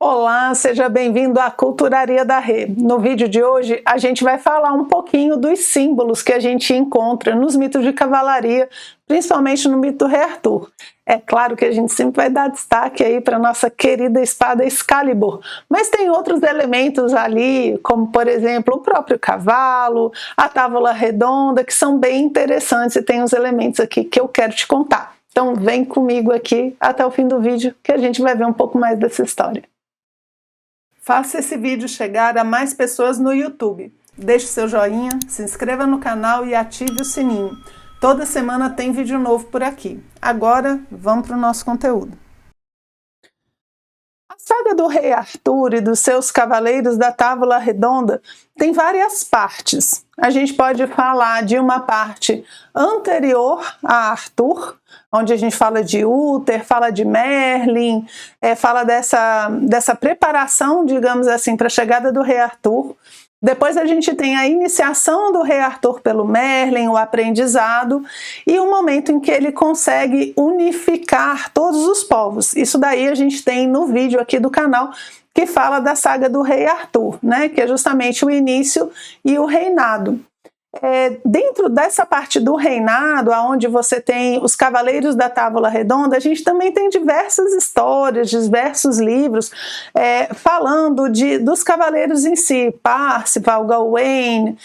Olá, seja bem-vindo à Culturaria da Rê. No vídeo de hoje, a gente vai falar um pouquinho dos símbolos que a gente encontra nos mitos de cavalaria, principalmente no mito do Rei Arthur. É claro que a gente sempre vai dar destaque aí para a nossa querida espada Excalibur, mas tem outros elementos ali, como por exemplo o próprio cavalo, a tábua redonda, que são bem interessantes e tem uns elementos aqui que eu quero te contar. Então vem comigo aqui até o fim do vídeo que a gente vai ver um pouco mais dessa história. Faça esse vídeo chegar a mais pessoas no YouTube. Deixe seu joinha, se inscreva no canal e ative o sininho. Toda semana tem vídeo novo por aqui. Agora, vamos para o nosso conteúdo. A saga do Rei Arthur e dos seus cavaleiros da Távola Redonda tem várias partes. A gente pode falar de uma parte anterior a Arthur, onde a gente fala de Uther, fala de Merlin, fala dessa preparação, digamos assim, para a chegada do Rei Arthur. Depois a gente tem a iniciação do Rei Arthur pelo Merlin, o aprendizado, e o momento em que ele consegue unificar todos os povos. Isso daí a gente tem no vídeo aqui do canal, que fala da saga do Rei Arthur, né? Que é justamente o início e o reinado. Dentro dessa parte do reinado, onde você tem os Cavaleiros da Távola Redonda, a gente também tem diversas histórias, diversos livros falando dos cavaleiros em si, Parsifal, Gawain,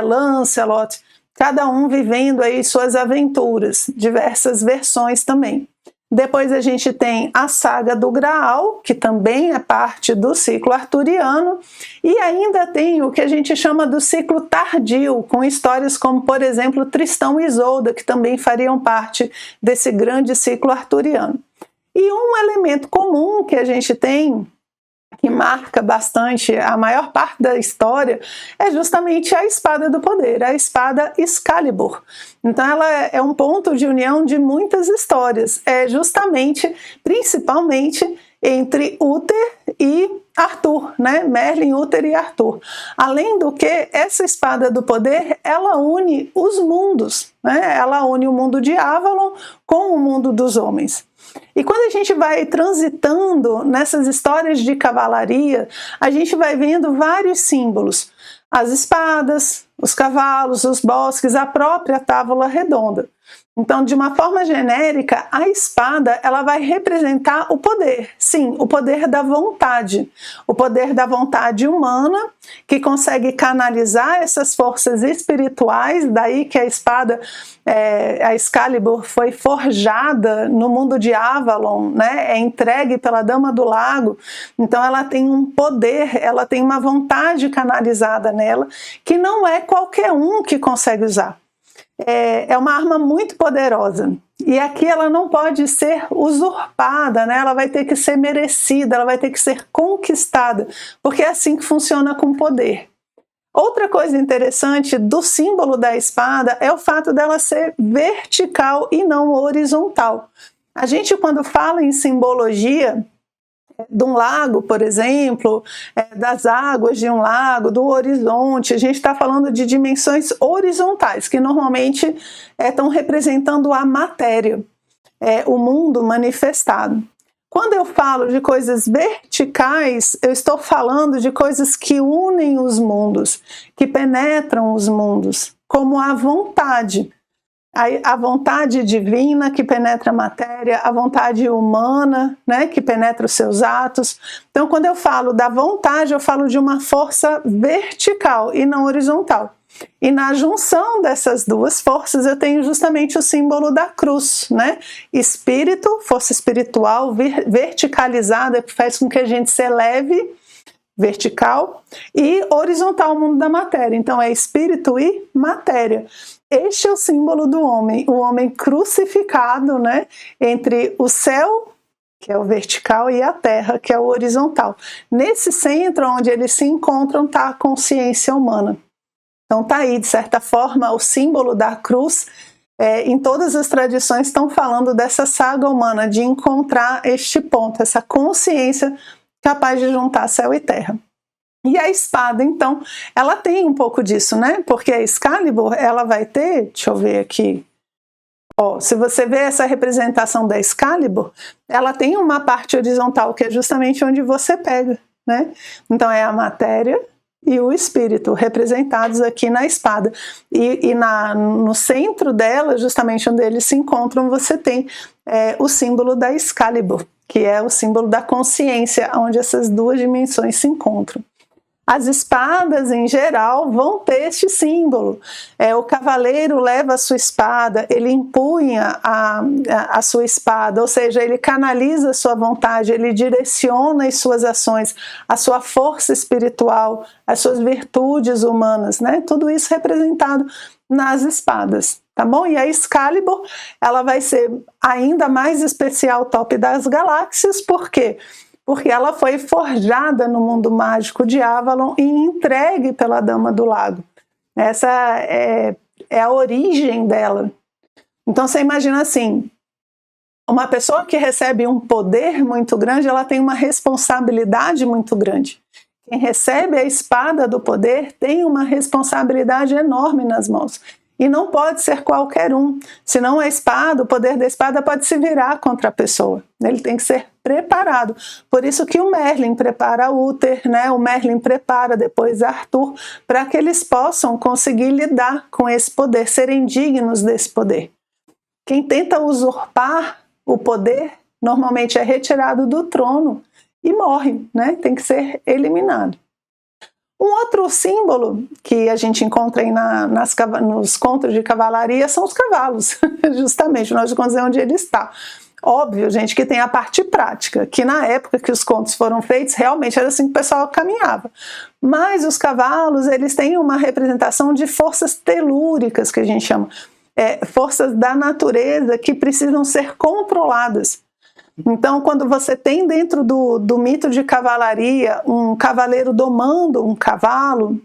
Lancelot, cada um vivendo aí suas aventuras, diversas versões também. Depois a gente tem a saga do Graal, que também é parte do ciclo arturiano, e ainda tem o que a gente chama do ciclo tardio, com histórias como, por exemplo, Tristão e Isolda, que também fariam parte desse grande ciclo arturiano. E um elemento comum que a gente tem, que marca bastante a maior parte da história, é justamente a espada do poder, a espada Excalibur. Então ela é um ponto de união de muitas histórias, principalmente entre Uther e Arthur, né? Merlin, Uther e Arthur. Além do que, essa espada do poder, ela une os mundos, né? Ela une o mundo de Avalon com o mundo dos homens. E quando a gente vai transitando nessas histórias de cavalaria, a gente vai vendo vários símbolos. As espadas, os cavalos, os bosques, a própria Távola Redonda. Então, de uma forma genérica, a espada ela vai representar o poder, sim, o poder da vontade humana, que consegue canalizar essas forças espirituais, daí que a espada, a Excalibur foi forjada no mundo de Avalon, né? É entregue pela Dama do Lago, então ela tem um poder, ela tem uma vontade canalizada nela, que não é qualquer um que consegue usar. É uma arma muito poderosa e aqui ela não pode ser usurpada, né? Ela vai ter que ser merecida, ela vai ter que ser conquistada, porque é assim que funciona com poder. Outra coisa interessante do símbolo da espada é o fato dela ser vertical e não horizontal. A gente, quando fala em simbologia de um lago, por exemplo, das águas de um lago, do horizonte, a gente está falando de dimensões horizontais, que normalmente estão representando a matéria, o mundo manifestado. Quando eu falo de coisas verticais, eu estou falando de coisas que unem os mundos, que penetram os mundos, como a vontade. A vontade divina que penetra a matéria, a vontade humana, né, que penetra os seus atos. Então, quando eu falo da vontade, eu falo de uma força vertical e não horizontal. E na junção dessas duas forças, eu tenho justamente o símbolo da cruz, né? Espírito, força espiritual verticalizada, que faz com que a gente se eleve, vertical, e horizontal, o mundo da matéria. Então, é espírito e matéria. Este é o símbolo do homem, o homem crucificado, né, entre o céu, que é o vertical, e a terra, que é o horizontal. Nesse centro, onde eles se encontram, está a consciência humana. Então está aí, de certa forma, o símbolo da cruz. Em todas as tradições estão falando dessa saga humana, de encontrar este ponto, essa consciência capaz de juntar céu e terra. E a espada, então, ela tem um pouco disso, né? Porque a Excalibur, ela vai ter, deixa eu ver aqui, Ó, se você vê essa representação da Excalibur, ela tem uma parte horizontal que é justamente onde você pega, né? Então é a matéria e o espírito representados aqui na espada. E no centro dela, justamente onde eles se encontram, você tem o símbolo da Excalibur, que é o símbolo da consciência, onde essas duas dimensões se encontram. As espadas, em geral, vão ter este símbolo. O cavaleiro leva a sua espada, ele empunha a sua espada, ou seja, ele canaliza a sua vontade, ele direciona as suas ações, a sua força espiritual, as suas virtudes humanas, né? Tudo isso representado nas espadas, tá bom? E a Excalibur, ela vai ser ainda mais especial, top das galáxias, por quê? Porque ela foi forjada no mundo mágico de Avalon e entregue pela Dama do Lago. Essa é a origem dela. Então você imagina assim, uma pessoa que recebe um poder muito grande, ela tem uma responsabilidade muito grande. Quem recebe a espada do poder tem uma responsabilidade enorme nas mãos. E não pode ser qualquer um, senão a espada, o poder da espada pode se virar contra a pessoa. Ele tem que ser preparado. Por isso que o Merlin prepara Uther, né? O Merlin prepara depois Arthur, para que eles possam conseguir lidar com esse poder, serem dignos desse poder. Quem tenta usurpar o poder, normalmente é retirado do trono e morre, né? Tem que ser eliminado. Um outro símbolo que a gente encontra aí nos contos de cavalaria são os cavalos, justamente, nós vamos dizer onde ele está. Óbvio, gente, que tem a parte prática, que na época que os contos foram feitos, realmente era assim que o pessoal caminhava. Mas os cavalos, eles têm uma representação de forças telúricas, que a gente chama, forças da natureza que precisam ser controladas. Então, quando você tem dentro do mito de cavalaria um cavaleiro domando um cavalo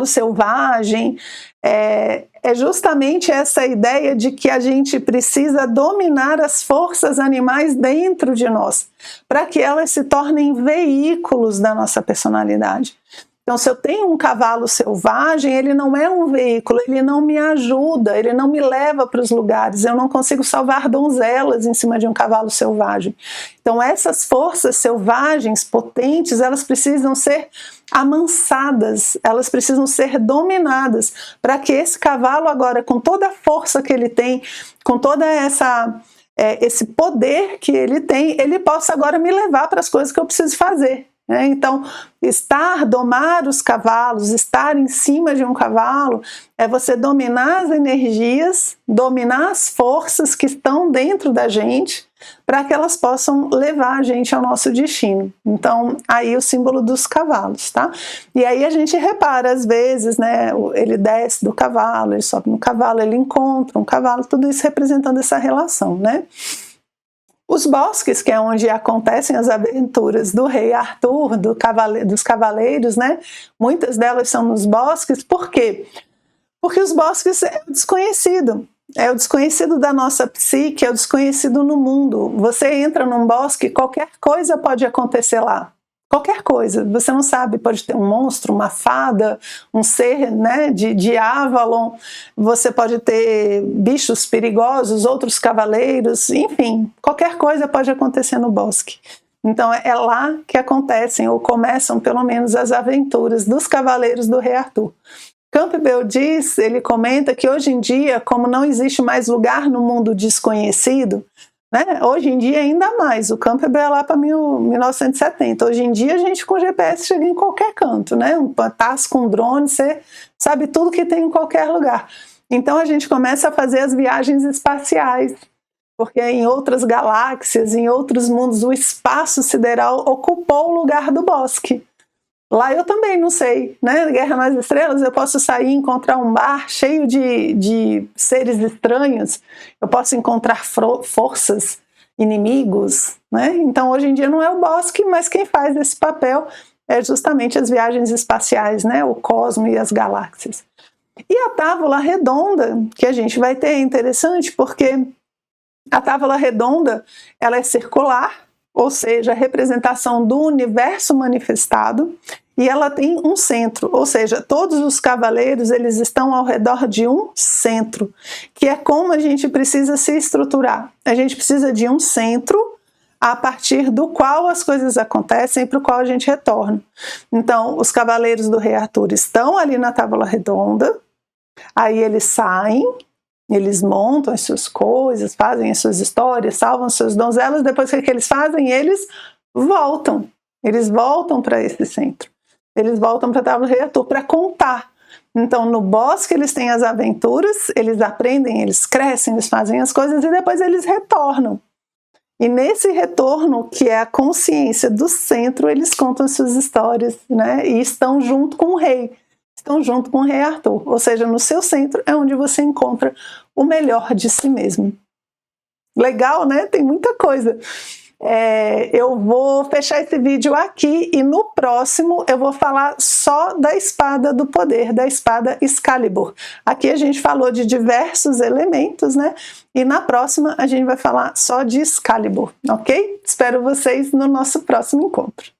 selvagem, é justamente essa ideia de que a gente precisa dominar as forças animais dentro de nós, para que elas se tornem veículos da nossa personalidade. Então, se eu tenho um cavalo selvagem, ele não é um veículo, ele não me ajuda, ele não me leva para os lugares, eu não consigo salvar donzelas em cima de um cavalo selvagem. Então, essas forças selvagens, potentes, elas precisam ser amansadas, elas precisam ser dominadas, para que esse cavalo agora, com toda a força que ele tem, com toda esse poder que ele tem, ele possa agora me levar para as coisas que eu preciso fazer. Então, domar os cavalos, estar em cima de um cavalo, é você dominar as energias, dominar as forças que estão dentro da gente, para que elas possam levar a gente ao nosso destino. Então, aí o símbolo dos cavalos, tá? E aí a gente repara, às vezes, né, ele desce do cavalo, ele sobe no cavalo, ele encontra um cavalo, tudo isso representando essa relação, né? Os bosques, que é onde acontecem as aventuras do rei Arthur, dos cavaleiros, né? Muitas delas são nos bosques. Por quê? Porque os bosques é o desconhecido da nossa psique, é o desconhecido no mundo. Você entra num bosque, qualquer coisa pode acontecer lá. Qualquer coisa, você não sabe, pode ter um monstro, uma fada, um ser, né, de Avalon, você pode ter bichos perigosos, outros cavaleiros, enfim, qualquer coisa pode acontecer no bosque. Então é lá que acontecem, ou começam pelo menos as aventuras dos cavaleiros do rei Arthur. Campbell ele comenta que hoje em dia, como não existe mais lugar no mundo desconhecido, né? Hoje em dia ainda mais, o Campbell é lá para 1970, hoje em dia a gente com GPS chega em qualquer canto, né? Um passo com drone, você sabe tudo que tem em qualquer lugar. Então a gente começa a fazer as viagens espaciais, porque em outras galáxias, em outros mundos, o espaço sideral ocupou o lugar do bosque. Lá eu também não sei, né? Guerra nas Estrelas, eu posso sair e encontrar um bar cheio de seres estranhos, eu posso encontrar forças, inimigos, né? Então hoje em dia não é o bosque, mas quem faz esse papel é justamente as viagens espaciais, né? O cosmo e as galáxias. E a tábua redonda que a gente vai ter é interessante porque a tábua redonda ela é circular, ou seja, a representação do universo manifestado, e ela tem um centro, ou seja, todos os cavaleiros eles estão ao redor de um centro, que é como a gente precisa se estruturar. A gente precisa de um centro a partir do qual as coisas acontecem e para o qual a gente retorna. Então, os cavaleiros do Rei Arthur estão ali na Távola Redonda, aí eles saem, eles montam as suas coisas, fazem as suas histórias, salvam suas donzelas, depois o que eles fazem? Eles voltam para esse centro, eles voltam para a Távola do Rei Arthur para contar. Então, no bosque eles têm as aventuras, eles aprendem, eles crescem, eles fazem as coisas e depois eles retornam. E nesse retorno, que é a consciência do centro, eles contam as suas histórias, né? E estão junto com o rei, estão junto com o Rei Arthur. Ou seja, no seu centro é onde você encontra o melhor de si mesmo. Legal, né? Tem muita coisa. Eu vou fechar esse vídeo aqui e no próximo eu vou falar só da espada do poder, da espada Excalibur. Aqui a gente falou de diversos elementos, né? E na próxima a gente vai falar só de Excalibur, ok? Espero vocês no nosso próximo encontro.